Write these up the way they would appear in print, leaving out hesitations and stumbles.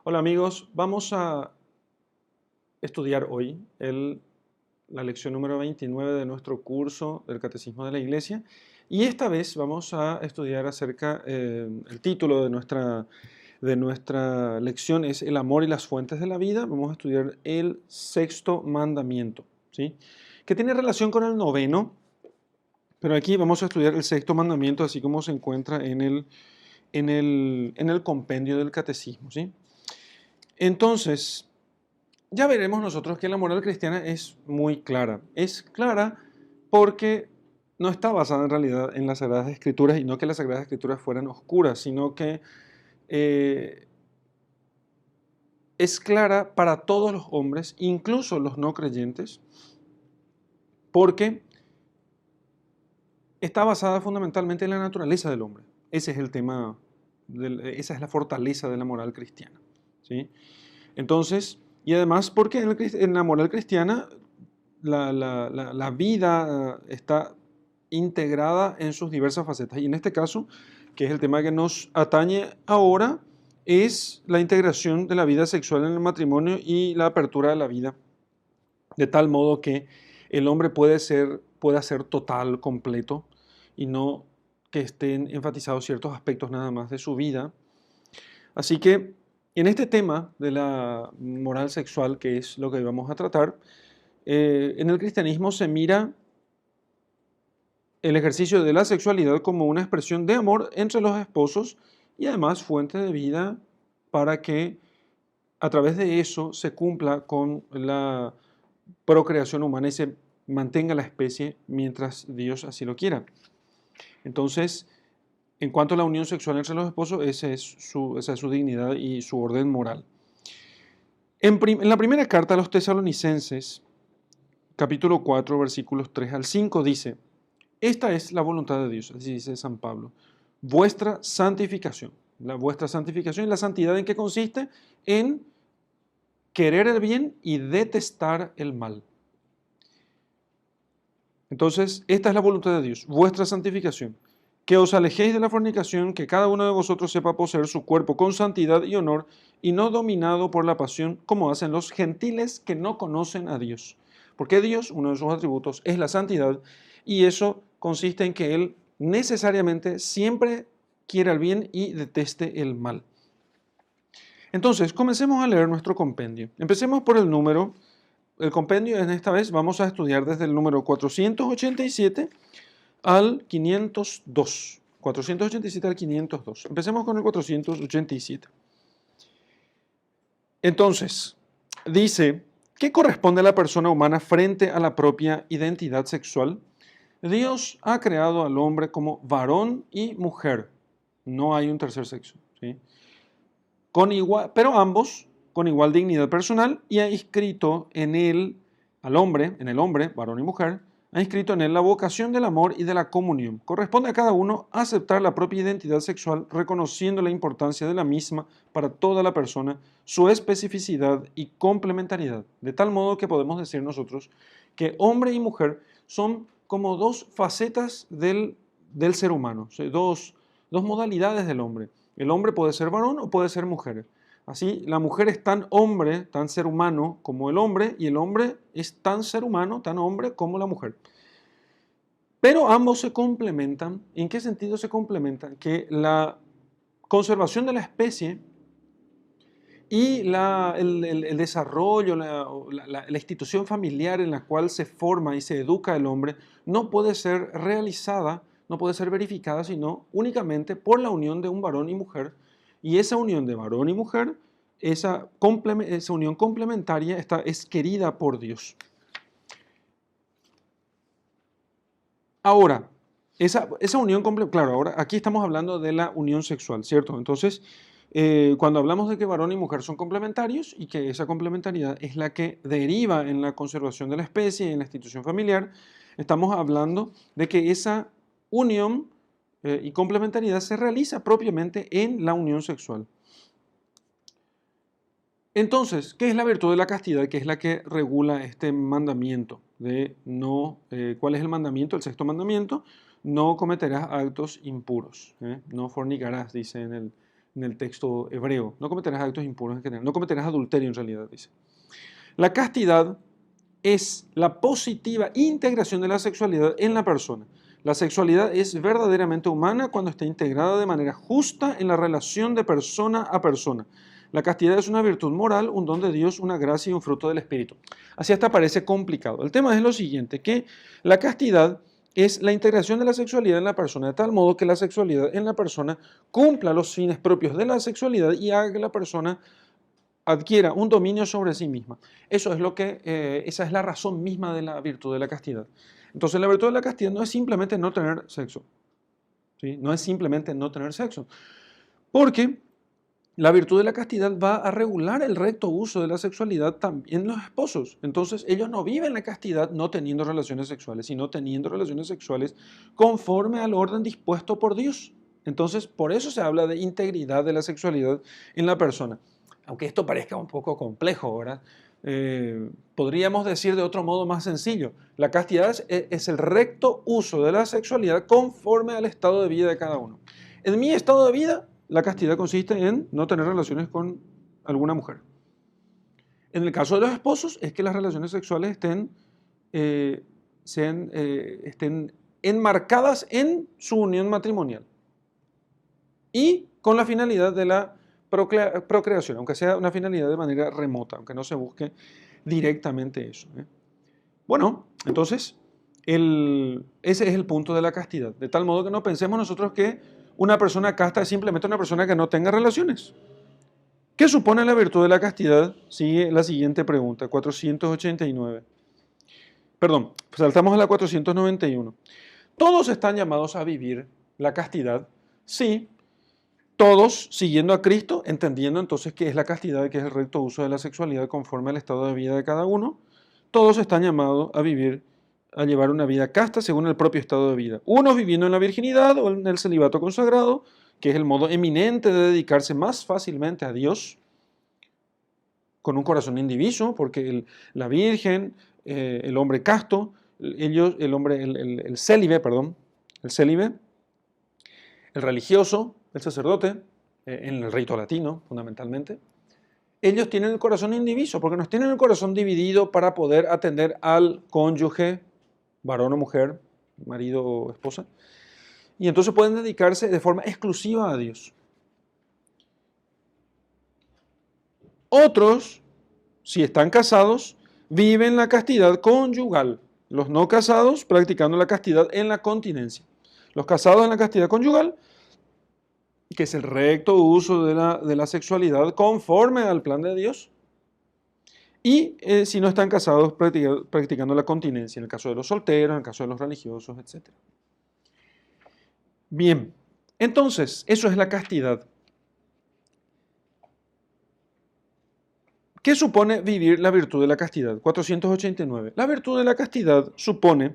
Hola amigos, vamos a estudiar hoy la lección número 29 de nuestro curso del Catecismo de la Iglesia y esta vez vamos a estudiar acerca, el título de nuestra lección es El amor y las fuentes de la vida. Vamos a estudiar el sexto mandamiento, ¿sí? Que tiene relación con el noveno, pero aquí vamos a estudiar el sexto mandamiento así como se encuentra en el compendio del Catecismo, ¿sí? Entonces, ya veremos nosotros que la moral cristiana es muy clara. Es clara porque no está basada en realidad en las Sagradas Escrituras y no que las Sagradas Escrituras fueran oscuras, sino que eh, es clara para todos los hombres, incluso los no creyentes, porque está basada fundamentalmente en la naturaleza del hombre. Ese es el tema, esa es la fortaleza de la moral cristiana, ¿sí? Entonces, y además porque en la moral cristiana la vida está integrada en sus diversas facetas. Y en este caso, que es el tema que nos atañe ahora, es la integración de la vida sexual en el matrimonio y la apertura de la vida, de tal modo que el hombre pueda ser total, completo, y no que estén enfatizados ciertos aspectos nada más de su vida. Así que en este tema de la moral sexual, que es lo que vamos a tratar, en el cristianismo se mira el ejercicio de la sexualidad como una expresión de amor entre los esposos y además fuente de vida para que a través de eso se cumpla con la procreación humana y se mantenga la especie mientras Dios así lo quiera. Entonces, en cuanto a la unión sexual entre los esposos, esa es su dignidad y su orden moral. En la primera carta a los tesalonicenses, capítulo 4, versículos 3 al 5, dice: esta es la voluntad de Dios, así dice San Pablo, vuestra santificación. Vuestra santificación y la santidad, ¿en qué consiste? En querer el bien y detestar el mal. Entonces, esta es la voluntad de Dios, vuestra santificación, que os alejéis de la fornicación, que cada uno de vosotros sepa poseer su cuerpo con santidad y honor, y no dominado por la pasión, como hacen los gentiles que no conocen a Dios. Porque Dios, uno de sus atributos, es la santidad, y eso consiste en que Él necesariamente siempre quiera el bien y deteste el mal. Entonces, comencemos a leer nuestro compendio. Empecemos por el compendio en esta vez vamos a estudiar desde el número 487 al 502. 487 al 502. Empecemos con el 487. Entonces, dice, ¿qué corresponde a la persona humana frente a la propia identidad sexual? Dios ha creado al hombre como varón y mujer. No hay un tercer sexo, ¿sí? Pero ambos con igual dignidad personal, y ha inscrito en él en el hombre, varón y mujer, ha inscrito en él la vocación del amor y de la comunión. Corresponde a cada uno aceptar la propia identidad sexual, reconociendo la importancia de la misma para toda la persona, su especificidad y complementariedad, de tal modo que podemos decir nosotros que hombre y mujer son como dos facetas del ser humano, o sea, dos modalidades del hombre. El hombre puede ser varón o puede ser mujer. Así, la mujer es tan hombre, tan ser humano como el hombre, y el hombre es tan ser humano, tan hombre como la mujer. Pero ambos se complementan. ¿En qué sentido se complementan? Que la conservación de la especie y el desarrollo, la institución familiar en la cual se forma y se educa el hombre no puede ser realizada, no puede ser verificada, sino únicamente por la unión de un varón y mujer. Y esa unión de varón y mujer, esa unión complementaria es querida por Dios. Ahora, esa unión complementaria, claro, ahora aquí estamos hablando de la unión sexual, ¿cierto? Entonces, cuando hablamos de que varón y mujer son complementarios y que esa complementariedad es la que deriva en la conservación de la especie y en la institución familiar, estamos hablando de que esa unión y complementariedad se realiza propiamente en la unión sexual. Entonces, ¿qué es la virtud de la castidad? Que es la que regula este mandamiento de no, ¿cuál es el mandamiento? El sexto mandamiento: no cometerás actos impuros, no fornicarás, dice en el texto hebreo. No cometerás actos impuros en general, no cometerás adulterio en realidad, dice. La castidad es la positiva integración de la sexualidad en la persona. La sexualidad es verdaderamente humana cuando está integrada de manera justa en la relación de persona a persona. La castidad es una virtud moral, un don de Dios, una gracia y un fruto del Espíritu. Así hasta parece complicado. El tema es lo siguiente, que la castidad es la integración de la sexualidad en la persona, de tal modo que la sexualidad en la persona cumpla los fines propios de la sexualidad y haga que la persona adquiera un dominio sobre sí misma. Eso es esa es la razón misma de la virtud de la castidad. Entonces, la virtud de la castidad no es simplemente no tener sexo. ¿Sí? No es simplemente no tener sexo. Porque la virtud de la castidad va a regular el recto uso de la sexualidad también en los esposos. Entonces, ellos no viven la castidad no teniendo relaciones sexuales, sino teniendo relaciones sexuales conforme al orden dispuesto por Dios. Entonces, por eso se habla de integridad de la sexualidad en la persona. Aunque esto parezca un poco complejo, ¿verdad? Podríamos decir de otro modo más sencillo. La castidad es el recto uso de la sexualidad conforme al estado de vida de cada uno. En mi estado de vida, la castidad consiste en no tener relaciones con alguna mujer. En el caso de los esposos, es que las relaciones sexuales estén enmarcadas en su unión matrimonial y con la finalidad de la procreación, aunque sea una finalidad de manera remota, aunque no se busque directamente eso. Bueno, entonces, ese es el punto de la castidad, de tal modo que no pensemos nosotros que una persona casta es simplemente una persona que no tenga relaciones. ¿Qué supone la virtud de la castidad? Sigue la siguiente pregunta, 489. Perdón, saltamos a la 491. ¿Todos están llamados a vivir la castidad? Sí. Todos siguiendo a Cristo, entendiendo entonces qué es la castidad, qué es el recto uso de la sexualidad conforme al estado de vida de cada uno. Todos están llamados a llevar una vida casta según el propio estado de vida. Unos viviendo en la virginidad o en el celibato consagrado, que es el modo eminente de dedicarse más fácilmente a Dios, con un corazón indiviso, porque la virgen, el hombre casto, el célibe, el religioso, el sacerdote, en el rito latino fundamentalmente, ellos tienen el corazón indiviso, porque nos tienen el corazón dividido para poder atender al cónyuge, varón o mujer, marido o esposa, y entonces pueden dedicarse de forma exclusiva a Dios. Otros, si están casados, viven la castidad conyugal. Los no casados practicando la castidad en la continencia. Los casados en la castidad conyugal, que es el recto uso de la sexualidad conforme al plan de Dios. Y si no están casados, practicando la continencia, en el caso de los solteros, en el caso de los religiosos, etc. Bien, entonces, eso es la castidad. ¿Qué supone vivir la virtud de la castidad? 489. La virtud de la castidad supone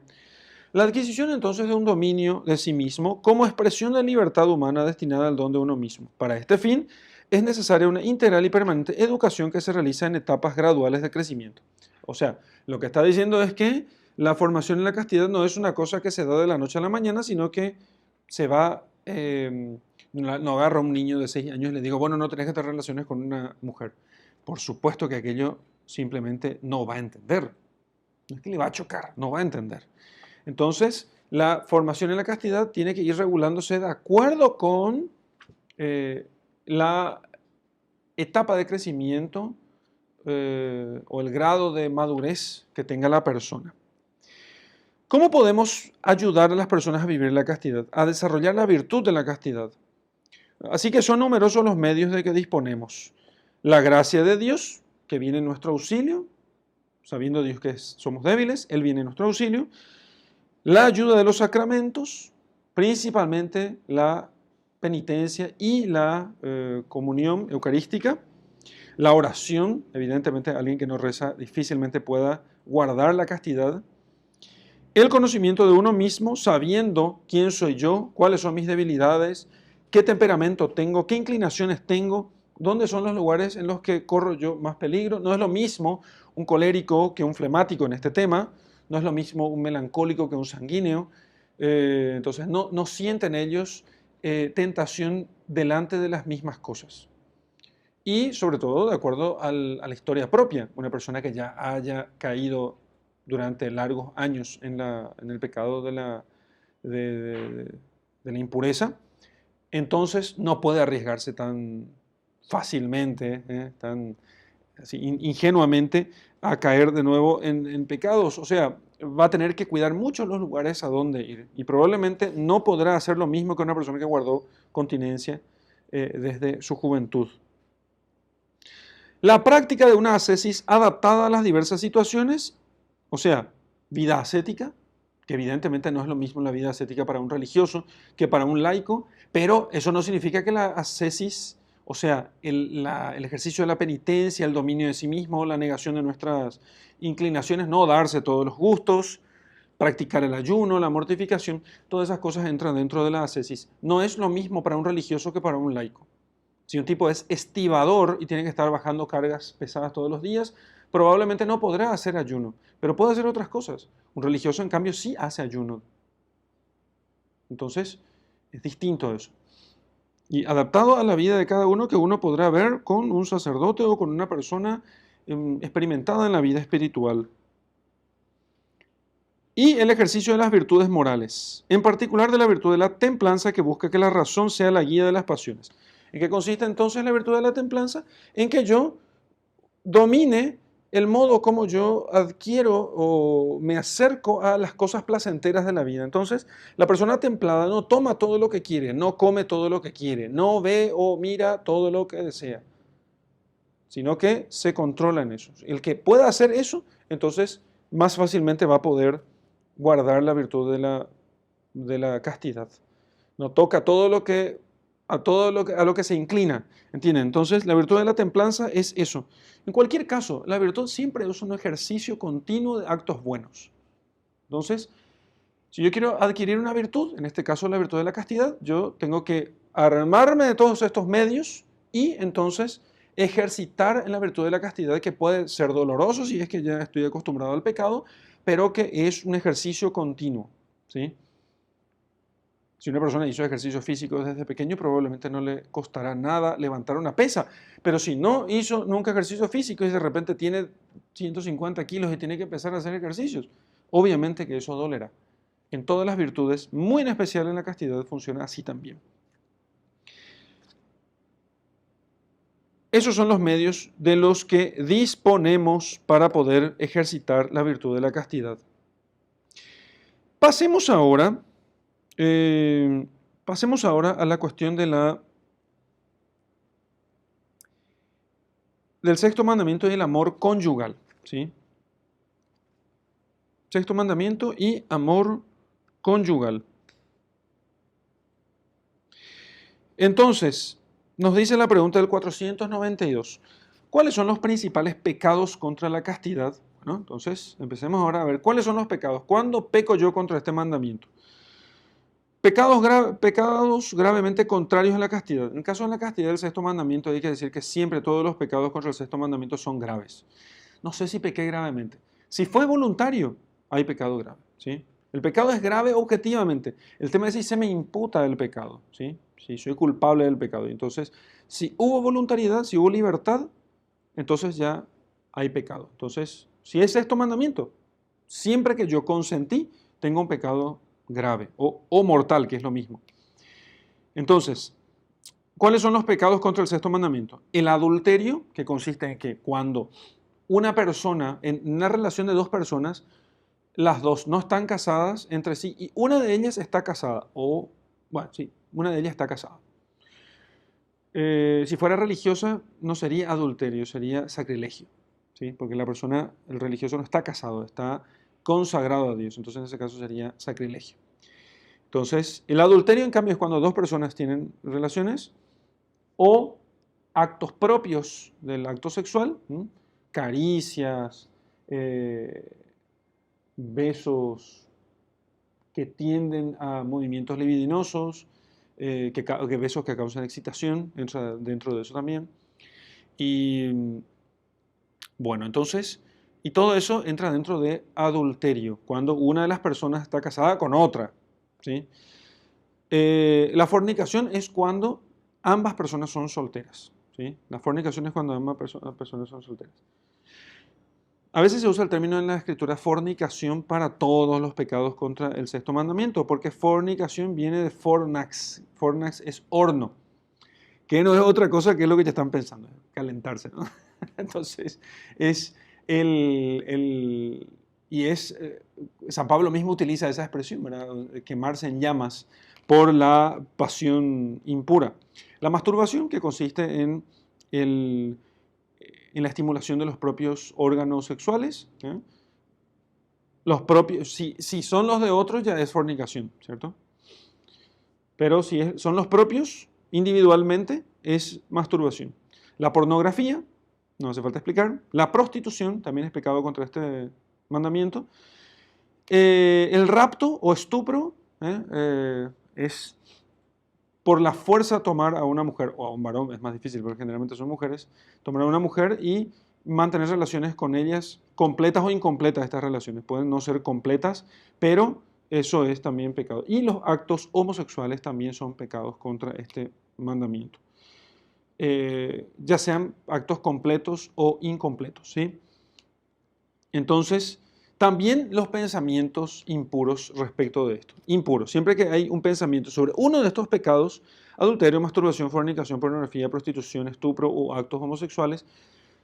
la adquisición entonces de un dominio de sí mismo como expresión de libertad humana destinada al don de uno mismo. Para este fin es necesaria una integral y permanente educación que se realiza en etapas graduales de crecimiento. O sea, lo que está diciendo es que la formación en la castidad no es una cosa que se da de la noche a la mañana, sino que se va, no agarro a un niño de 6 años y le digo, bueno, no tenés que tener relaciones con una mujer. Por supuesto que aquello simplemente no va a entender. No es que le va a chocar, no va a entender. Entonces, la formación en la castidad tiene que ir regulándose de acuerdo con la etapa de crecimiento o el grado de madurez que tenga la persona. ¿Cómo podemos ayudar a las personas a vivir la castidad? A desarrollar la virtud de la castidad. Así que son numerosos los medios de que disponemos. La gracia de Dios, que viene en nuestro auxilio, sabiendo Dios que somos débiles, Él viene en nuestro auxilio. La ayuda de los sacramentos, principalmente la penitencia y la comunión eucarística. La oración, evidentemente alguien que no reza difícilmente pueda guardar la castidad. El conocimiento de uno mismo, sabiendo quién soy yo, cuáles son mis debilidades, qué temperamento tengo, qué inclinaciones tengo, dónde son los lugares en los que corro yo más peligro. No es lo mismo un colérico que un flemático en este tema, no es lo mismo un melancólico que un sanguíneo, entonces no sienten ellos tentación delante de las mismas cosas. Y sobre todo de acuerdo a la historia propia, una persona que ya haya caído durante largos años en el pecado de la impureza, entonces no puede arriesgarse tan fácilmente, tan así, ingenuamente a caer de nuevo en pecados. O sea, va a tener que cuidar mucho los lugares a donde ir. Y probablemente no podrá hacer lo mismo que una persona que guardó continencia desde su juventud. La práctica de una ascesis adaptada a las diversas situaciones, o sea, vida ascética, que evidentemente no es lo mismo la vida ascética para un religioso que para un laico, pero eso no significa que la ascesis, o sea, el ejercicio de la penitencia, el dominio de sí mismo, la negación de nuestras inclinaciones, no darse todos los gustos, practicar el ayuno, la mortificación, todas esas cosas entran dentro de la ascesis. No es lo mismo para un religioso que para un laico. Si un tipo es estibador y tiene que estar bajando cargas pesadas todos los días, probablemente no podrá hacer ayuno, pero puede hacer otras cosas. Un religioso, en cambio, sí hace ayuno. Entonces, es distinto eso. Y adaptado a la vida de cada uno que uno podrá ver con un sacerdote o con una persona experimentada en la vida espiritual. Y el ejercicio de las virtudes morales, en particular de la virtud de la templanza que busca que la razón sea la guía de las pasiones. ¿En qué consiste entonces la virtud de la templanza? En que yo domine el modo como yo adquiero o me acerco a las cosas placenteras de la vida. Entonces, la persona templada no toma todo lo que quiere, no come todo lo que quiere, no ve o mira todo lo que desea, sino que se controla en eso. El que pueda hacer eso, entonces más fácilmente va a poder guardar la virtud de la castidad. No toca todo lo que a lo que se inclina, ¿entienden? Entonces, la virtud de la templanza es eso. En cualquier caso, la virtud siempre es un ejercicio continuo de actos buenos. Entonces, si yo quiero adquirir una virtud, en este caso la virtud de la castidad, yo tengo que armarme de todos estos medios y entonces ejercitar en la virtud de la castidad, que puede ser doloroso si es que ya estoy acostumbrado al pecado, pero que es un ejercicio continuo, ¿sí? Si una persona hizo ejercicio físico desde pequeño, probablemente no le costará nada levantar una pesa. Pero si no hizo nunca ejercicio físico y de repente tiene 150 kilos y tiene que empezar a hacer ejercicios, obviamente que eso dolerá. En todas las virtudes, muy en especial en la castidad, funciona así también. Esos son los medios de los que disponemos para poder ejercitar la virtud de la castidad. Pasemos ahora a la cuestión del sexto mandamiento y el amor conyugal, ¿sí? Sexto mandamiento y amor conyugal. Entonces, nos dice la pregunta del 492. ¿Cuáles son los principales pecados contra la castidad? Bueno, entonces, empecemos ahora a ver cuáles son los pecados. ¿Cuándo peco yo contra este mandamiento? Pecados gravemente contrarios a la castidad. En el caso de la castidad del sexto mandamiento hay que decir que siempre todos los pecados contra el sexto mandamiento son graves. No sé si pequé gravemente. Si fue voluntario, hay pecado grave, ¿sí? El pecado es grave objetivamente. El tema es si se me imputa el pecado, ¿sí? Si soy culpable del pecado. Entonces, si hubo voluntariedad, si hubo libertad, entonces ya hay pecado. Entonces, si es sexto mandamiento, siempre que yo consentí, tengo un pecado grave o mortal, que es lo mismo. Entonces, ¿cuáles son los pecados contra el sexto mandamiento? El adulterio, que consiste en que cuando una persona, en una relación de dos personas, las dos no están casadas entre sí y una de ellas está casada, una de ellas está casada. Si fuera religiosa, no sería adulterio, sería sacrilegio, ¿sí? Porque el religioso no está casado, está consagrado a Dios, entonces en ese caso sería sacrilegio. Entonces, el adulterio, en cambio, es cuando dos personas tienen relaciones o actos propios del acto sexual, caricias, besos que tienden a movimientos libidinosos, besos que causan excitación, entra dentro de eso también. Y bueno, entonces, y todo eso entra dentro de adulterio, cuando una de las personas está casada con otra, ¿sí? La fornicación es cuando ambas personas son solteras. ¿Sí? La fornicación es cuando ambas personas son solteras. A veces se usa el término en la escritura fornicación para todos los pecados contra el sexto mandamiento, porque fornicación viene de fornax. Fornax es horno, que no es otra cosa que lo que ya están pensando, calentarse, ¿no? Entonces, es San Pablo mismo utiliza esa expresión, ¿verdad? Quemarse en llamas por la pasión impura. La masturbación, que consiste en la estimulación de los propios órganos sexuales, ¿eh? Los propios, si son los de otros ya es fornicación, ¿cierto? Pero si son los propios individualmente es masturbación. La pornografía, no hace falta explicar. La prostitución también es pecado contra este mandamiento. El rapto o estupro es por la fuerza tomar a una mujer, o a un varón, es más difícil porque generalmente son mujeres, tomar a una mujer y mantener relaciones con ellas, completas o incompletas estas relaciones. Pueden no ser completas, pero eso es también pecado. Y los actos homosexuales también son pecados contra este mandamiento. Ya sean actos completos o incompletos, ¿sí? Entonces, también los pensamientos impuros respecto de esto. Impuros. Siempre que hay un pensamiento sobre uno de estos pecados, adulterio, masturbación, fornicación, pornografía, prostitución, estupro o actos homosexuales,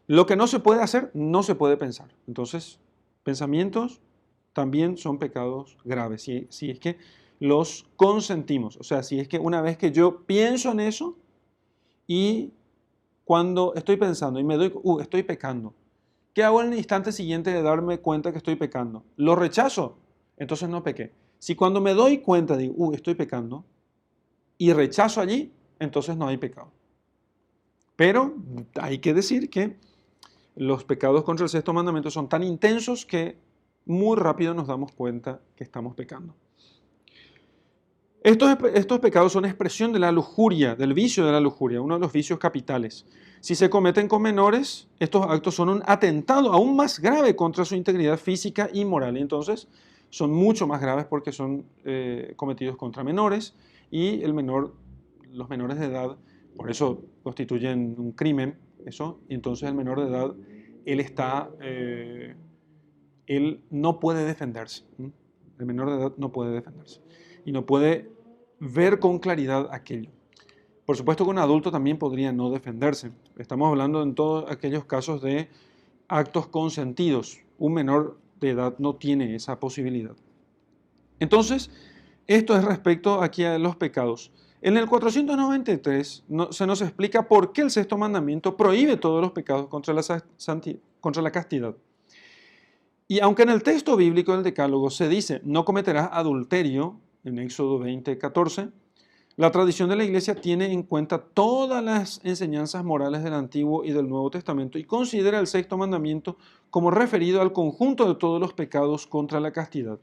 lo que no se puede hacer, no se puede pensar. Entonces, pensamientos también son pecados graves, si es que los consentimos. O sea, si es que una vez que yo pienso en eso y cuando estoy pensando y me doy, estoy pecando. ¿Qué hago en el instante siguiente de darme cuenta que estoy pecando? ¿Lo rechazo? Entonces no pequé. Si cuando me doy cuenta digo, estoy pecando, y rechazo allí, entonces no hay pecado. Pero hay que decir que los pecados contra el sexto mandamiento son tan intensos que muy rápido nos damos cuenta que estamos pecando. Estos pecados son expresión de la lujuria, del vicio de la lujuria, uno de los vicios capitales. Si se cometen con menores, estos actos son un atentado aún más grave contra su integridad física y moral. Y entonces son mucho más graves porque son cometidos contra menores y los menores de edad, por eso constituyen un crimen, eso. Y entonces el menor de edad, él no puede defenderse. El menor de edad no puede defenderse y no puede ver con claridad aquello. Por supuesto que un adulto también podría no defenderse. Estamos hablando en todos aquellos casos de actos consentidos. Un menor de edad no tiene esa posibilidad. Entonces, esto es respecto aquí a los pecados. En el 493 se nos explica por qué el sexto mandamiento prohíbe todos los pecados contra la castidad. Y aunque en el texto bíblico del Decálogo se dice no cometerás adulterio, en Éxodo 20:14, la tradición de la Iglesia tiene en cuenta todas las enseñanzas morales del Antiguo y del Nuevo Testamento y considera el sexto mandamiento como referido al conjunto de todos los pecados contra la castidad.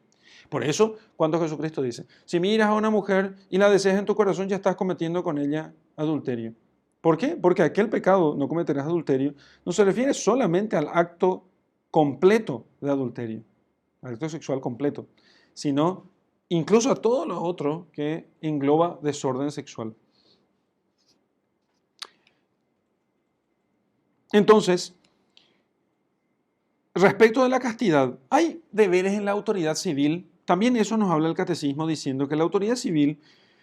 Por eso, cuando Jesucristo dice, si miras a una mujer y la deseas en tu corazón, ya estás cometiendo con ella adulterio. ¿Por qué? Porque aquel pecado, no cometerás adulterio, no se refiere solamente al acto completo de adulterio, al acto sexual completo, sino incluso a todo lo otro que engloba desorden sexual. Entonces, respecto de la castidad, hay deberes en la autoridad civil. También eso nos habla el catecismo diciendo que la autoridad civil,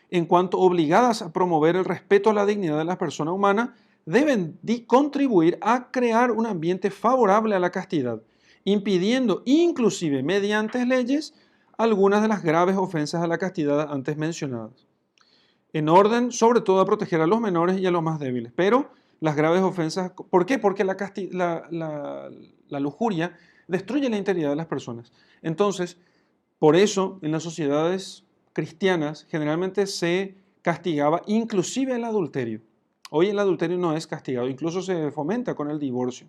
en cuanto obligadas a promover el respeto a la dignidad de la persona humana, deben contribuir a crear un ambiente favorable a la castidad, impidiendo inclusive mediante leyes algunas de las graves ofensas a la castidad antes mencionadas, en orden sobre todo a proteger a los menores y a los más débiles. Pero las graves ofensas, ¿por qué? Porque la lujuria destruye la integridad de las personas. Entonces, por eso en las sociedades cristianas generalmente se castigaba inclusive el adulterio. Hoy el adulterio no es castigado, incluso se fomenta con el divorcio.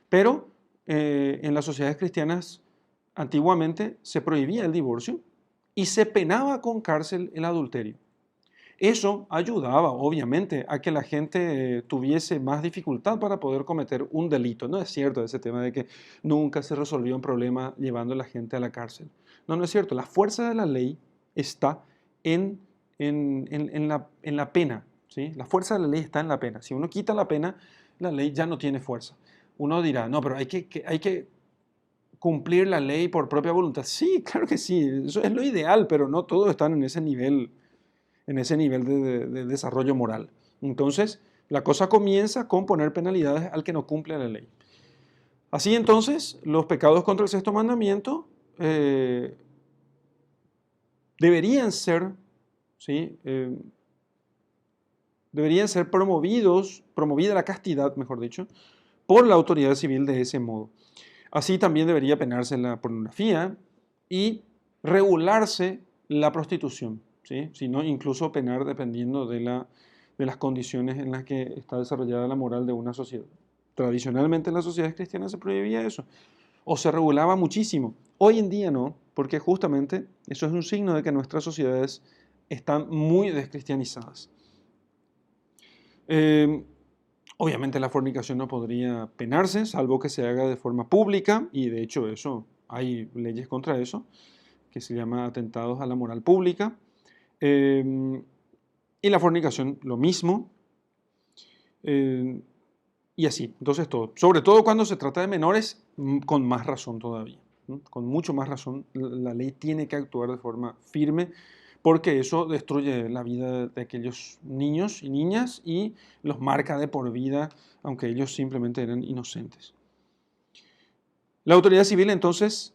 Pero en las sociedades cristianas antiguamente se prohibía el divorcio y se penaba con cárcel el adulterio. Eso ayudaba, obviamente, a que la gente tuviese más dificultad para poder cometer un delito. No es cierto ese tema de que nunca se resolvió un problema llevando a la gente a la cárcel. No, no es cierto. La fuerza de la ley está en en la pena, ¿sí? La fuerza de la ley está en la pena. Si uno quita la pena, la ley ya no tiene fuerza. Uno dirá, no, pero hay que cumplir la ley por propia voluntad. Sí, claro que sí, eso es lo ideal, pero no todos están en ese nivel de desarrollo moral. Entonces, la cosa comienza con poner penalidades al que no cumple la ley. Así entonces, los pecados contra el sexto mandamiento deberían ser, ¿sí? Deberían ser promovida la castidad, mejor dicho, por la autoridad civil de ese modo. Así también debería penarse la pornografía y regularse la prostitución, ¿sí? Sino incluso penar dependiendo de las condiciones en las que está desarrollada la moral de una sociedad. Tradicionalmente en las sociedades cristianas se prohibía eso, o se regulaba muchísimo. Hoy en día no, porque justamente eso es un signo de que nuestras sociedades están muy descristianizadas. Obviamente la fornicación no podría penarse, salvo que se haga de forma pública, y de hecho eso, hay leyes contra eso, que se llama atentados a la moral pública. Y la fornicación, lo mismo. Y así, entonces todo. Sobre todo cuando se trata de menores, con más razón todavía. Con mucho más razón, la ley tiene que actuar de forma firme porque eso destruye la vida de aquellos niños y niñas y los marca de por vida, aunque ellos simplemente eran inocentes. La autoridad civil entonces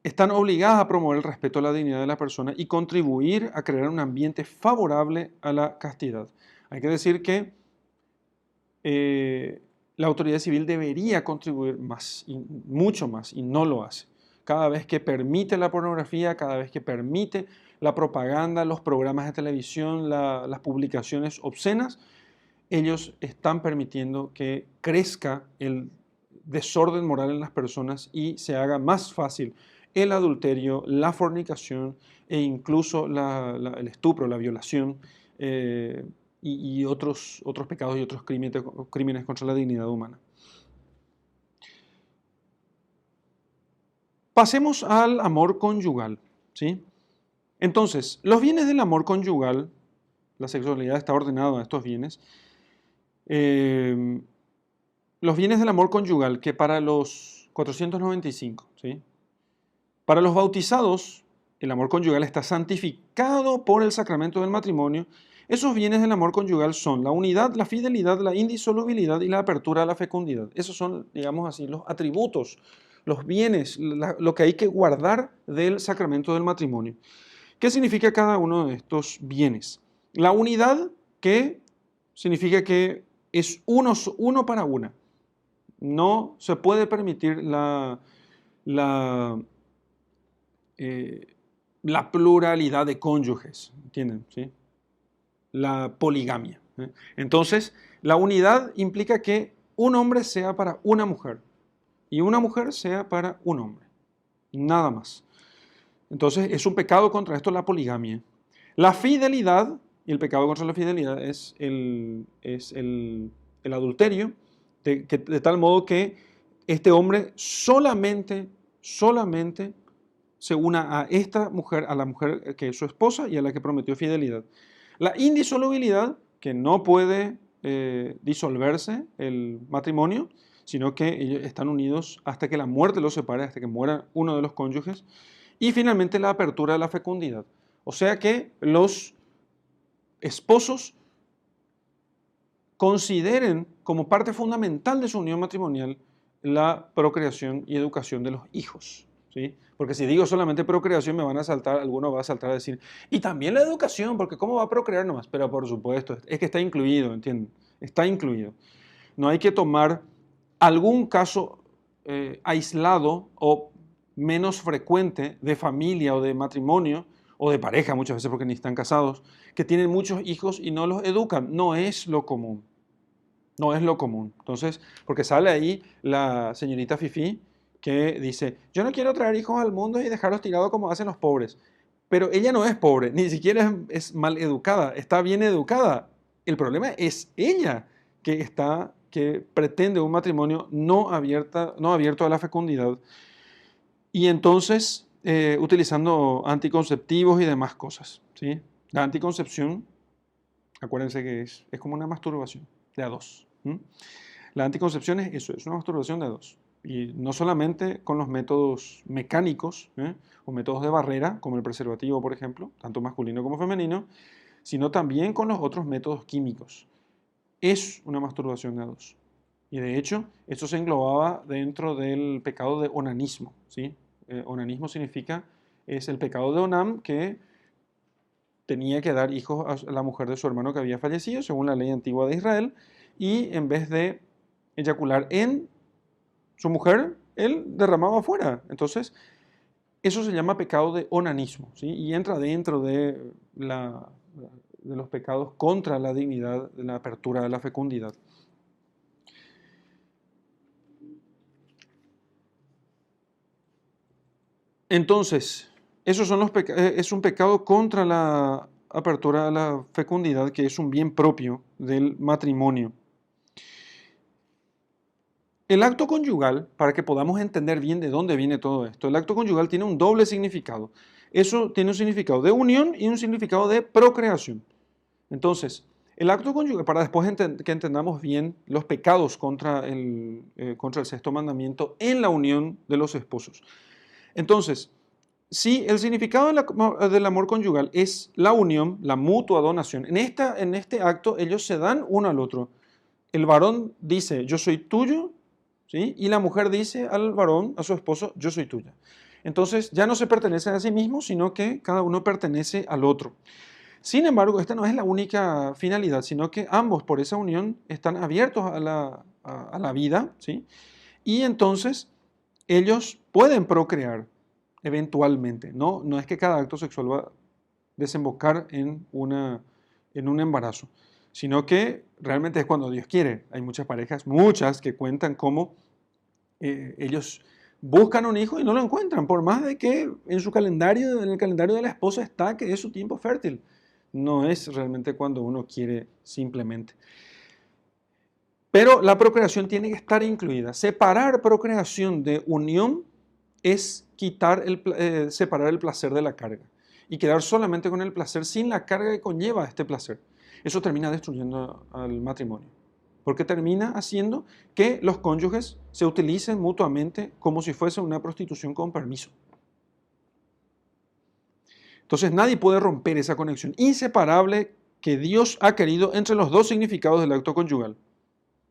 están obligadas a promover el respeto a la dignidad de la persona y contribuir a crear un ambiente favorable a la castidad. Hay que decir que la autoridad civil debería contribuir más, y mucho más, y no lo hace. Cada vez que permite la pornografía, cada vez que permite la propaganda, los programas de televisión, las publicaciones obscenas, ellos están permitiendo que crezca el desorden moral en las personas y se haga más fácil el adulterio, la fornicación e incluso el estupro, la violación y otros pecados y otros crímenes contra la dignidad humana. Pasemos al amor conyugal, ¿sí? Entonces, los bienes del amor conyugal, la sexualidad está ordenada a estos bienes, los bienes del amor conyugal que para los 495, ¿sí? Para los bautizados, el amor conyugal está santificado por el sacramento del matrimonio. Esos bienes del amor conyugal son la unidad, la fidelidad, la indisolubilidad y la apertura a la fecundidad. Esos son, digamos así, los atributos, los bienes, lo que hay que guardar del sacramento del matrimonio. ¿Qué significa cada uno de estos bienes? La unidad, que significa que es uno para una. No se puede permitir la pluralidad de cónyuges, ¿entienden? ¿Sí? La poligamia. Entonces, la unidad implica que un hombre sea para una mujer y una mujer sea para un hombre, nada más. Entonces, es un pecado contra esto la poligamia. La fidelidad, y el pecado contra la fidelidad es el adulterio, de tal modo que este hombre solamente se una a esta mujer, a la mujer que es su esposa y a la que prometió fidelidad. La indisolubilidad, que no puede disolverse el matrimonio, sino que ellos están unidos hasta que la muerte los separe, hasta que muera uno de los cónyuges. Y finalmente la apertura de la fecundidad. O sea que los esposos consideren como parte fundamental de su unión matrimonial la procreación y educación de los hijos. ¿Sí? Porque si digo solamente procreación, alguno va a saltar a decir, y también la educación, porque ¿cómo va a procrear nomás? Pero por supuesto, es que está incluido, ¿entienden? Está incluido. No hay que tomar algún caso aislado o menos frecuente de familia o de matrimonio o de pareja, muchas veces porque ni están casados, que tienen muchos hijos y no los educan. No es lo común. No es lo común. Entonces, porque sale ahí la señorita Fifi que dice, yo no quiero traer hijos al mundo y dejarlos tirados como hacen los pobres. Pero ella no es pobre, ni siquiera es mal educada, está bien educada. El problema es ella que pretende un matrimonio no abierto a la fecundidad. Y entonces utilizando anticonceptivos y demás cosas, ¿sí? La anticoncepción, acuérdense que es como una masturbación de a dos. La anticoncepción es eso, es una masturbación de a dos. Y no solamente con los métodos mecánicos o métodos de barrera, como el preservativo, por ejemplo, tanto masculino como femenino, sino también con los otros métodos químicos. Es una masturbación de a dos. Y de hecho, esto se englobaba dentro del pecado de onanismo, ¿sí? Onanismo significa, es el pecado de Onam que tenía que dar hijos a la mujer de su hermano que había fallecido, según la ley antigua de Israel, y en vez de eyacular en su mujer, él derramaba afuera. Entonces, eso se llama pecado de onanismo, ¿sí? Y entra dentro de los pecados contra la dignidad de la apertura de la fecundidad. Entonces, es un pecado contra la apertura de la fecundidad, que es un bien propio del matrimonio. El acto conyugal, para que podamos entender bien de dónde viene todo esto, el acto conyugal tiene un doble significado. Eso tiene un significado de unión y un significado de procreación. Entonces, el acto conyugal, para después que entendamos bien los pecados contra el sexto mandamiento en la unión de los esposos. Entonces, si el significado del amor conyugal es la unión, la mutua donación, en este acto ellos se dan uno al otro. El varón dice, yo soy tuyo, ¿sí? Y la mujer dice al varón, a su esposo, yo soy tuya. Entonces ya no se pertenecen a sí mismos, sino que cada uno pertenece al otro. Sin embargo, esta no es la única finalidad, sino que ambos por esa unión están abiertos a la vida, ¿sí? Y entonces ellos pueden procrear eventualmente, ¿no? No es que cada acto sexual va a desembocar en un embarazo, sino que realmente es cuando Dios quiere. Hay muchas parejas, muchas, que cuentan cómo ellos buscan un hijo y no lo encuentran, por más de que en su calendario, en el calendario de la esposa está que es su tiempo fértil. No es realmente cuando uno quiere simplemente. Pero la procreación tiene que estar incluida. Separar procreación de unión es separar el placer de la carga y quedar solamente con el placer sin la carga que conlleva este placer. Eso termina destruyendo al matrimonio, porque termina haciendo que los cónyuges se utilicen mutuamente como si fuese una prostitución con permiso. Entonces nadie puede romper esa conexión inseparable que Dios ha querido entre los dos significados del acto conyugal.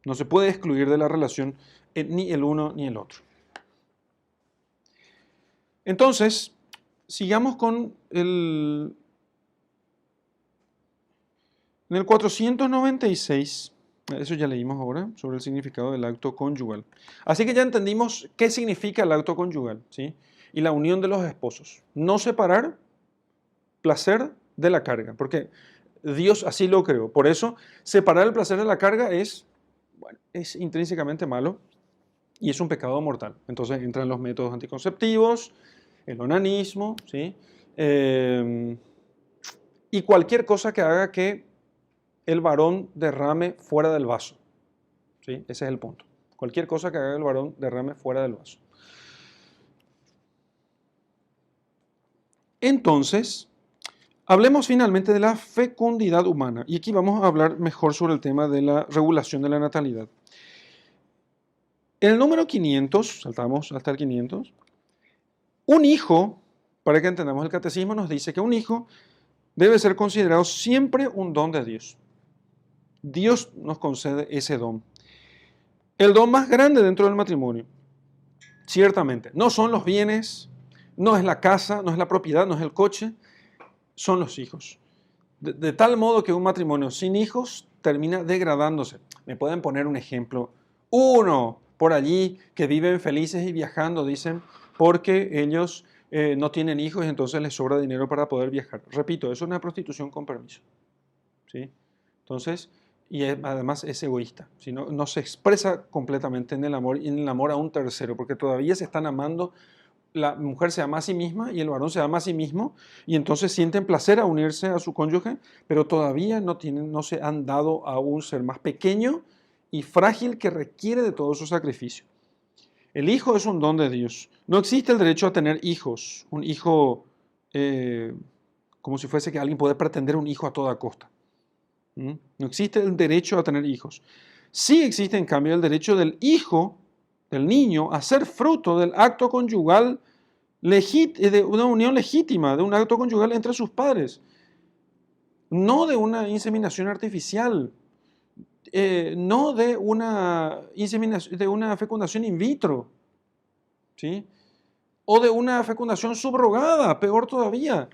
No se puede excluir de la relación ni el uno ni el otro. Entonces, sigamos con en el 496, eso ya leímos ahora, sobre el significado del acto conyugal. Así que ya entendimos qué significa el acto conyugal, ¿sí? Y la unión de los esposos. No separar placer de la carga, porque Dios así lo creó. Por eso, separar el placer de la carga es intrínsecamente malo y es un pecado mortal. Entonces entran los métodos anticonceptivos, el onanismo, ¿sí? Y cualquier cosa que haga que el varón derrame fuera del vaso, ¿sí? Ese es el punto. Cualquier cosa que haga el varón derrame fuera del vaso. Entonces, hablemos finalmente de la fecundidad humana. Y aquí vamos a hablar mejor sobre el tema de la regulación de la natalidad. En el número 500, saltamos hasta el 500, un hijo, para que entendamos el catecismo, nos dice que un hijo debe ser considerado siempre un don de Dios. Dios nos concede ese don. El don más grande dentro del matrimonio, ciertamente. No son los bienes, no es la casa, no es la propiedad, no es el coche, son los hijos. De tal modo que un matrimonio sin hijos termina degradándose. Me pueden poner un ejemplo. Uno por allí que viven felices y viajando, dicen, porque ellos no tienen hijos y entonces les sobra dinero para poder viajar. Repito, eso es una prostitución con permiso, ¿sí? Entonces, además es egoísta, ¿sí? No se expresa completamente en el amor y en el amor a un tercero, porque todavía se están amando. La mujer se ama a sí misma y el varón se ama a sí mismo y entonces sienten placer a unirse a su cónyuge, pero todavía no se han dado a un ser más pequeño y frágil que requiere de todo su sacrificio. El hijo es un don de Dios. No existe el derecho a tener hijos, un hijo como si fuese que alguien puede pretender un hijo a toda costa. No existe el derecho a tener hijos. Sí existe, en cambio, el derecho del hijo, del niño, a ser fruto del acto conyugal, de una unión legítima, de un acto conyugal entre sus padres, no de una inseminación artificial, no de una fecundación in vitro, ¿sí? O de una fecundación subrogada, peor todavía.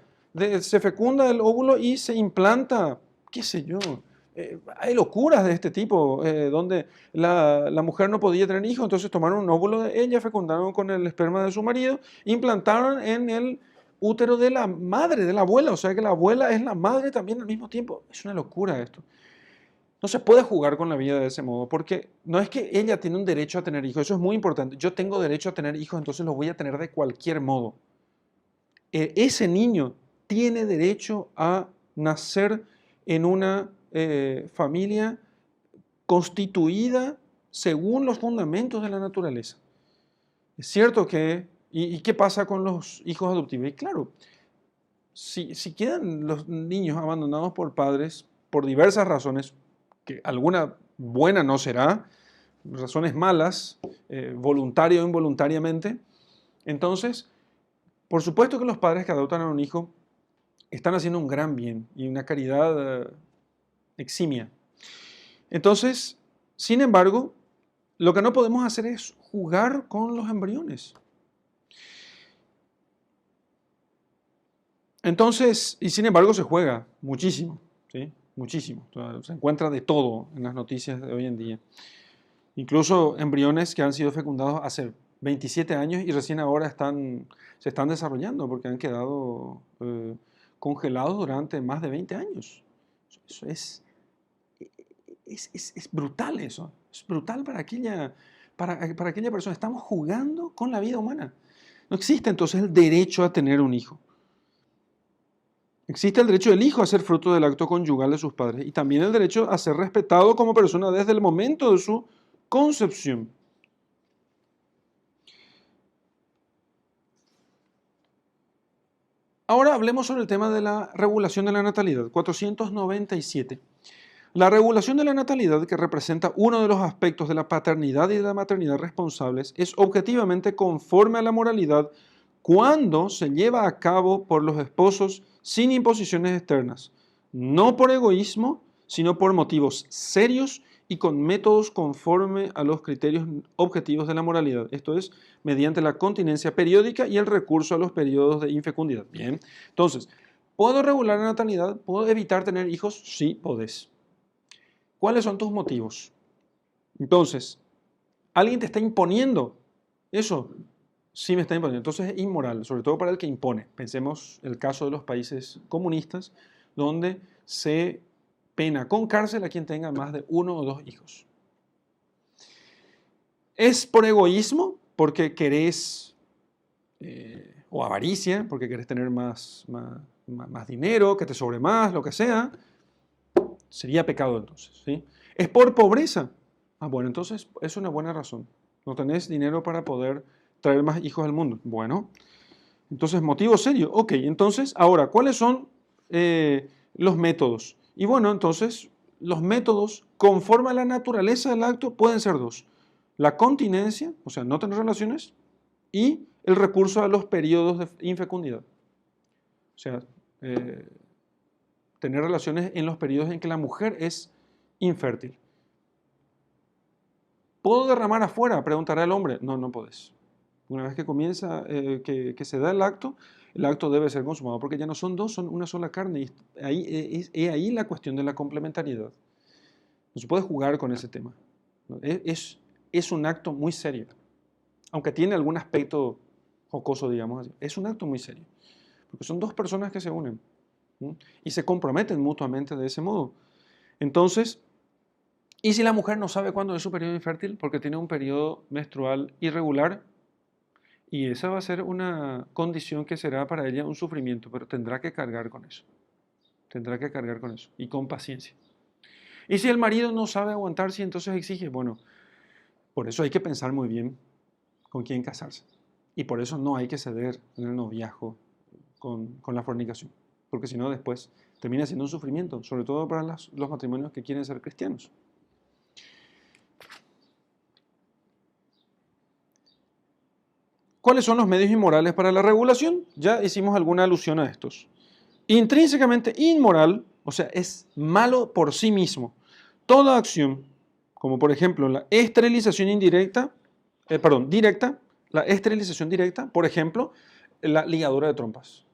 Se fecunda el óvulo y se implanta, qué sé yo. Hay locuras de este tipo, donde la mujer no podía tener hijos, entonces tomaron un óvulo de ella, fecundaron con el esperma de su marido, implantaron en el útero de la madre, de la abuela, o sea que la abuela es la madre también al mismo tiempo. Es una locura esto. No se puede jugar con la vida de ese modo, porque no es que ella tiene un derecho a tener hijos, eso es muy importante. Yo tengo derecho a tener hijos, entonces los voy a tener de cualquier modo. Ese niño tiene derecho a nacer en una familia constituida según los fundamentos de la naturaleza. Es cierto que, ¿y qué pasa con los hijos adoptivos? Y claro, si quedan los niños abandonados por padres por diversas razones, que alguna buena no será, razones malas, voluntario o involuntariamente, entonces, por supuesto que los padres que adoptan a un hijo están haciendo un gran bien y una caridad eximia. Entonces, sin embargo, lo que no podemos hacer es jugar con los embriones. Entonces, y sin embargo se juega muchísimo, ¿sí? Muchísimo. Se encuentra de todo en las noticias de hoy en día. Incluso embriones que han sido fecundados hace 27 años y recién ahora se están desarrollando porque han quedado congelados durante más de 20 años. Eso es brutal eso. Es brutal para aquella persona. Estamos jugando con la vida humana. No existe entonces el derecho a tener un hijo. Existe el derecho del hijo a ser fruto del acto conyugal de sus padres y también el derecho a ser respetado como persona desde el momento de su concepción. Ahora hablemos sobre el tema de la regulación de la natalidad, 497. La regulación de la natalidad, que representa uno de los aspectos de la paternidad y de la maternidad responsables, es objetivamente conforme a la moralidad cuando se lleva a cabo por los esposos sin imposiciones externas, no por egoísmo, sino por motivos serios y con métodos conforme a los criterios objetivos de la moralidad, esto es, mediante la continencia periódica y el recurso a los periodos de infecundidad. Bien, entonces, ¿puedo regular la natalidad? ¿Puedo evitar tener hijos? Sí, podés. ¿Cuáles son tus motivos? Entonces, alguien te está imponiendo eso. Sí me está imponiendo. Entonces es inmoral, sobre todo para el que impone. Pensemos el caso de los países comunistas, donde se pena con cárcel a quien tenga más de 1 o 2 hijos. ¿Es por egoísmo? Porque querés, o avaricia, porque querés tener más dinero, que te sobre más, lo que sea. Sería pecado entonces, ¿sí? ¿Es por pobreza? Ah, bueno, entonces es una buena razón. No tenés dinero para poder traer más hijos al mundo. Bueno, entonces motivo serio. Ok, entonces, ahora, ¿cuáles son los métodos? Y bueno, entonces, los métodos, conforme a la naturaleza del acto, pueden ser dos. La continencia, o sea, no tener relaciones, y el recurso a los periodos de infecundidad. O sea, tener relaciones en los periodos en que la mujer es infértil. ¿Puedo derramar afuera? Preguntará el hombre. No, no podés. Una vez que comienza, que se da el acto debe ser consumado, porque ya no son dos, son una sola carne. Y ahí la cuestión de la complementariedad. No se puede jugar con ese tema. Es un acto muy serio. Aunque tiene algún aspecto jocoso, digamos así. Es un acto muy serio. Porque son dos personas que se unen, ¿sí? Y se comprometen mutuamente de ese modo. Entonces, ¿y si la mujer no sabe cuándo es su periodo infértil? Porque tiene un periodo menstrual irregular, y esa va a ser una condición que será para ella un sufrimiento, pero tendrá que cargar con eso. Tendrá que cargar con eso, y con paciencia. Y si el marido no sabe aguantarse, entonces exige, bueno, por eso hay que pensar muy bien con quién casarse. Y por eso no hay que ceder en el noviazgo con la fornicación, porque si no después termina siendo un sufrimiento, sobre todo para los matrimonios que quieren ser cristianos. ¿Cuáles son los medios inmorales para la regulación? Ya hicimos alguna alusión a estos. Intrínsecamente inmoral, o sea, es malo por sí mismo. Toda acción, como por ejemplo la esterilización directa, la esterilización directa, por ejemplo, la ligadura de trompas.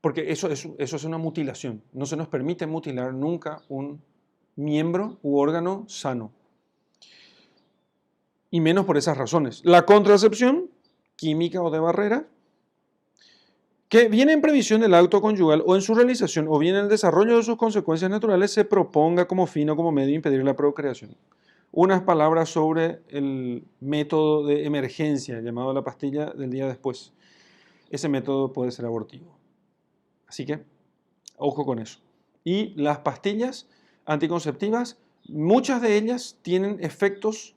Porque eso es una mutilación. No se nos permite mutilar nunca un miembro u órgano sano. Y menos por esas razones. La contracepción, química o de barrera, que viene en previsión del acto conyugal o en su realización o bien en el desarrollo de sus consecuencias naturales, se proponga como fin o como medio de impedir la procreación. Unas palabras sobre el método de emergencia, llamado la pastilla del día después. Ese método puede ser abortivo. Así que, ojo con eso. Y las pastillas anticonceptivas, muchas de ellas tienen efectos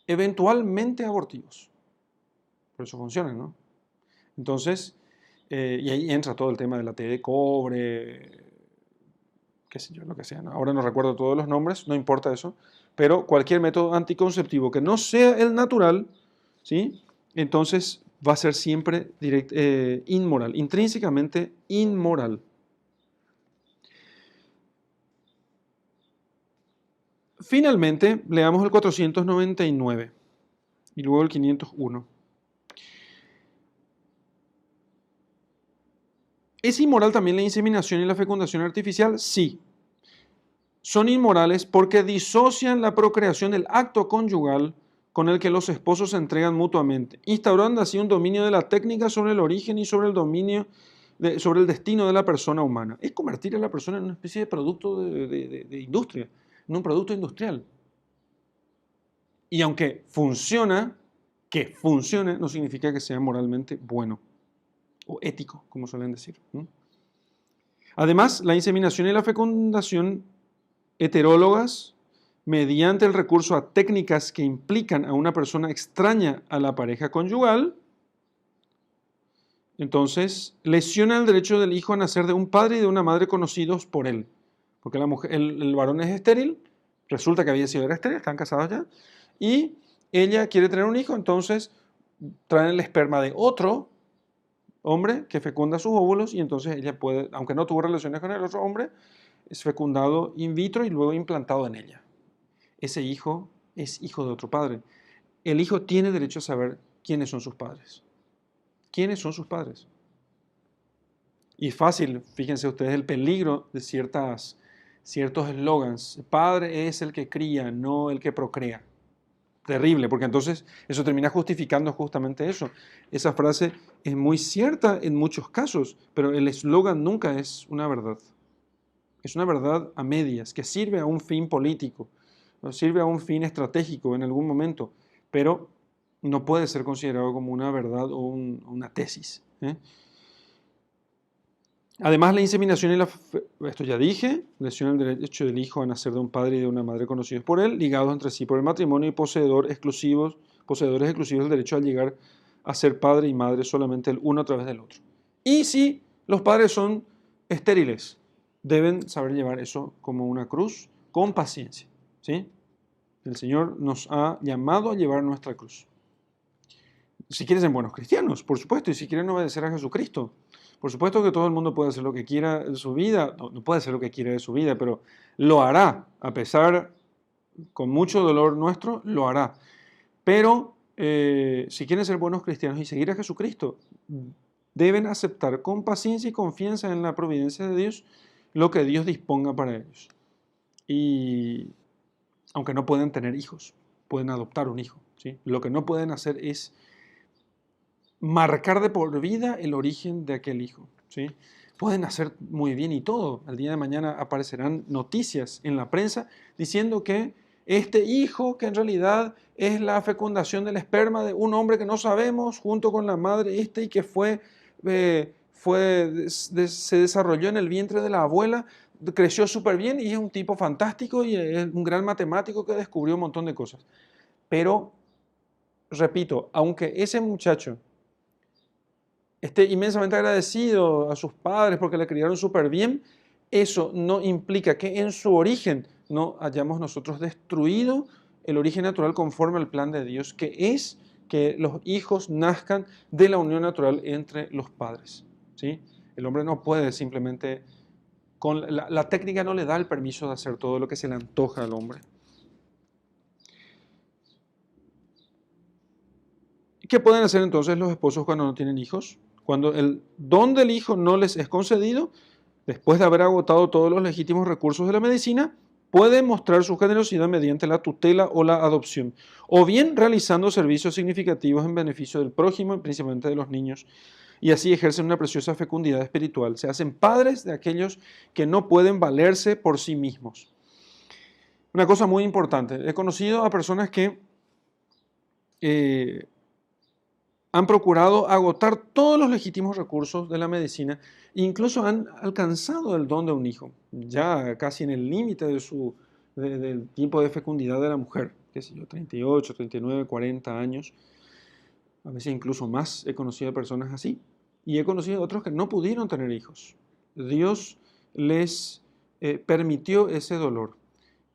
eventualmente abortivos. Por eso funcionan, ¿no? Entonces, y ahí entra todo el tema de la T de cobre, qué sé yo, lo que sea, ¿no? Ahora no recuerdo todos los nombres, no importa eso, pero cualquier método anticonceptivo que no sea el natural, ¿sí? Entonces va a ser siempre inmoral, intrínsecamente inmoral. Finalmente, leamos el 499 y luego el 501. ¿Es inmoral también la inseminación y la fecundación artificial? Sí. Son inmorales porque disocian la procreación del acto conyugal con el que los esposos se entregan mutuamente, instaurando así un dominio de la técnica sobre el origen y sobre el dominio, sobre el destino de la persona humana. Es convertir a la persona en una especie de producto de industria, en un producto industrial. Y aunque funciona, que funcione no significa que sea moralmente bueno o ético, como suelen decir. Además, la inseminación y la fecundación heterólogas, mediante el recurso a técnicas que implican a una persona extraña a la pareja conyugal, entonces lesiona el derecho del hijo a nacer de un padre y de una madre conocidos por él. Porque la mujer, el varón es estéril, resulta que había sido estéril, están casados ya, y ella quiere tener un hijo, entonces traen el esperma de otro hombre que fecunda sus óvulos y entonces ella puede, aunque no tuvo relaciones con el otro hombre, es fecundado in vitro y luego implantado en ella. Ese hijo es hijo de otro padre. El hijo tiene derecho a saber quiénes son sus padres. ¿Quiénes son sus padres? Y fácil, fíjense ustedes el peligro de ciertos eslogans. El padre es el que cría, no el que procrea. Terrible, porque entonces eso termina justificando justamente eso. Esa frase es muy cierta en muchos casos, pero el eslogan nunca es una verdad. Es una verdad a medias, que sirve a un fin político, sirve a un fin estratégico en algún momento, pero no puede ser considerado como una verdad o una tesis. Además, la inseminación y esto ya dije, lesiona el derecho del hijo a nacer de un padre y de una madre conocidos por él, ligados entre sí por el matrimonio y poseedores exclusivos del derecho a llegar a ser padre y madre solamente el uno a través del otro. Y si los padres son estériles, deben saber llevar eso como una cruz con paciencia, ¿sí? El Señor nos ha llamado a llevar nuestra cruz. Si quieren ser buenos cristianos, por supuesto, y si quieren obedecer a Jesucristo. Por supuesto que todo el mundo puede hacer lo que quiera de su vida, no puede hacer lo que quiera de su vida, pero lo hará, a pesar, con mucho dolor nuestro, lo hará. Pero si quieren ser buenos cristianos y seguir a Jesucristo, deben aceptar con paciencia y confianza en la providencia de Dios lo que Dios disponga para ellos. Y aunque no pueden tener hijos, pueden adoptar un hijo, ¿sí? Lo que no pueden hacer es marcar de por vida el origen de aquel hijo, ¿sí? Pueden hacer muy bien y todo. El día de mañana aparecerán noticias en la prensa diciendo que este hijo, que en realidad es la fecundación del esperma de un hombre que no sabemos, junto con la madre y que se desarrolló en el vientre de la abuela, creció súper bien y es un tipo fantástico y es un gran matemático que descubrió un montón de cosas. Pero repito, aunque ese muchacho esté inmensamente agradecido a sus padres porque le criaron súper bien, eso no implica que en su origen no hayamos nosotros destruido el origen natural conforme al plan de Dios, que es que los hijos nazcan de la unión natural entre los padres, ¿sí? El hombre no puede simplemente, la técnica no le da el permiso de hacer todo lo que se le antoja al hombre. ¿Qué pueden hacer entonces los esposos cuando no tienen hijos? Cuando el don del hijo no les es concedido, después de haber agotado todos los legítimos recursos de la medicina, pueden mostrar su generosidad mediante la tutela o la adopción, o bien realizando servicios significativos en beneficio del prójimo, principalmente de los niños, y así ejercen una preciosa fecundidad espiritual. Se hacen padres de aquellos que no pueden valerse por sí mismos. Una cosa muy importante, he conocido a personas que han procurado agotar todos los legítimos recursos de la medicina, incluso han alcanzado el don de un hijo, ya casi en el límite del tiempo de fecundidad de la mujer, qué sé yo, 38, 39, 40 años, a veces incluso más. He conocido a personas así, y he conocido a otros que no pudieron tener hijos. Dios les permitió ese dolor.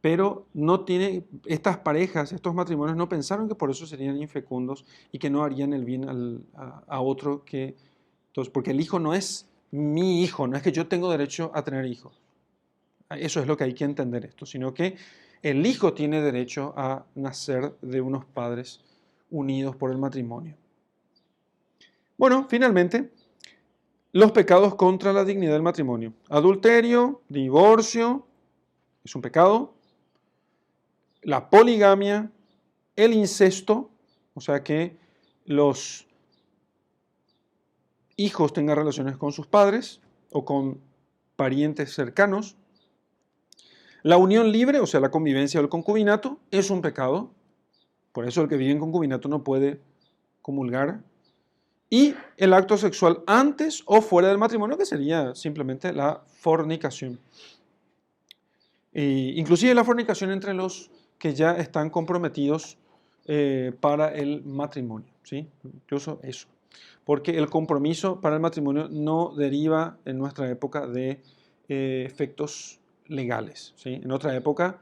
Pero no tiene, estas parejas, estos matrimonios no pensaron que por eso serían infecundos y que no harían el bien a otro que... Entonces, porque el hijo no es mi hijo, no es que yo tengo derecho a tener hijos. Eso es lo que hay que entender esto, sino que el hijo tiene derecho a nacer de unos padres unidos por el matrimonio. Bueno, finalmente, los pecados contra la dignidad del matrimonio. Adulterio, divorcio, es un pecado. La poligamia, el incesto, o sea que los hijos tengan relaciones con sus padres o con parientes cercanos. La unión libre, o sea, la convivencia o el concubinato, es un pecado. Por eso el que vive en concubinato no puede comulgar. Y el acto sexual antes o fuera del matrimonio, que sería simplemente la fornicación. Inclusive la fornicación entre los que ya están comprometidos para el matrimonio, ¿sí? Incluso eso. Porque el compromiso para el matrimonio no deriva en nuestra época de efectos legales, ¿sí? En otra época,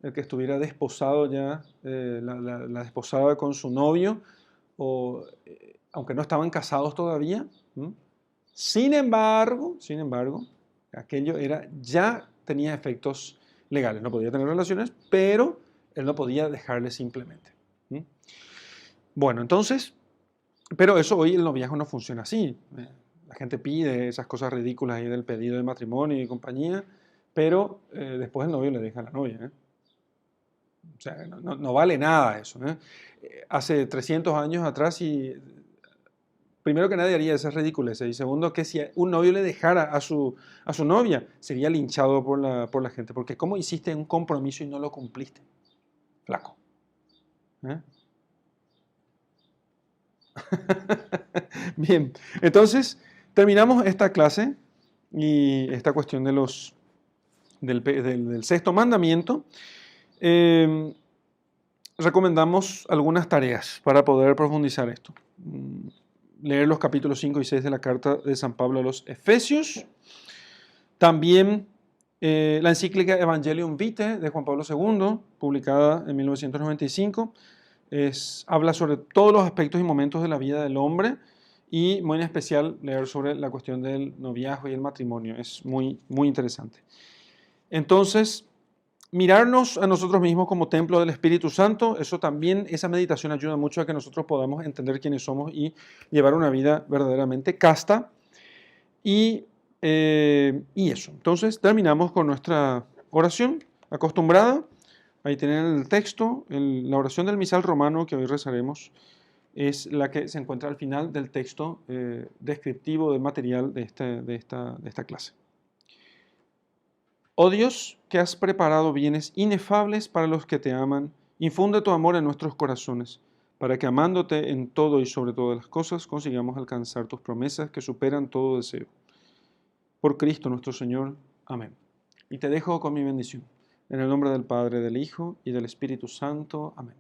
el que estuviera desposado ya, la desposada con su novio, o, aunque no estaban casados todavía, ¿m? Sin embargo, aquello ya tenía efectos legales. No podía tener relaciones, pero él no podía dejarle simplemente. ¿Sí? Bueno, entonces, pero eso hoy el noviazgo no funciona así. La gente pide esas cosas ridículas ahí del pedido de matrimonio y compañía, pero después el novio le deja a la novia. O sea, no vale nada eso. Hace 300 años atrás, primero que nadie haría esas ridiculeces, y segundo que si un novio le dejara a su novia, sería linchado por la gente, porque ¿cómo hiciste un compromiso y no lo cumpliste? Flaco. Bien, entonces terminamos esta clase y esta cuestión del sexto mandamiento. Recomendamos algunas tareas para poder profundizar esto. Leer los capítulos 5 y 6 de la carta de San Pablo a los Efesios. También la encíclica Evangelium Vitae de Juan Pablo II, publicada en 1995. Habla sobre todos los aspectos y momentos de la vida del hombre y muy en especial leer sobre la cuestión del noviazgo y el matrimonio. Es muy, muy interesante. Entonces, mirarnos a nosotros mismos como templo del Espíritu Santo, eso también, esa meditación ayuda mucho a que nosotros podamos entender quiénes somos y llevar una vida verdaderamente casta. Y eso. Entonces, terminamos con nuestra oración acostumbrada. Ahí tienen el texto. La oración del misal romano que hoy rezaremos es la que se encuentra al final del texto descriptivo del material de esta clase. Oh Dios, que has preparado bienes inefables para los que te aman, infunde tu amor en nuestros corazones, para que amándote en todo y sobre todas las cosas consigamos alcanzar tus promesas que superan todo deseo. Por Cristo nuestro Señor. Amén. Y te dejo con mi bendición. En el nombre del Padre, del Hijo y del Espíritu Santo. Amén.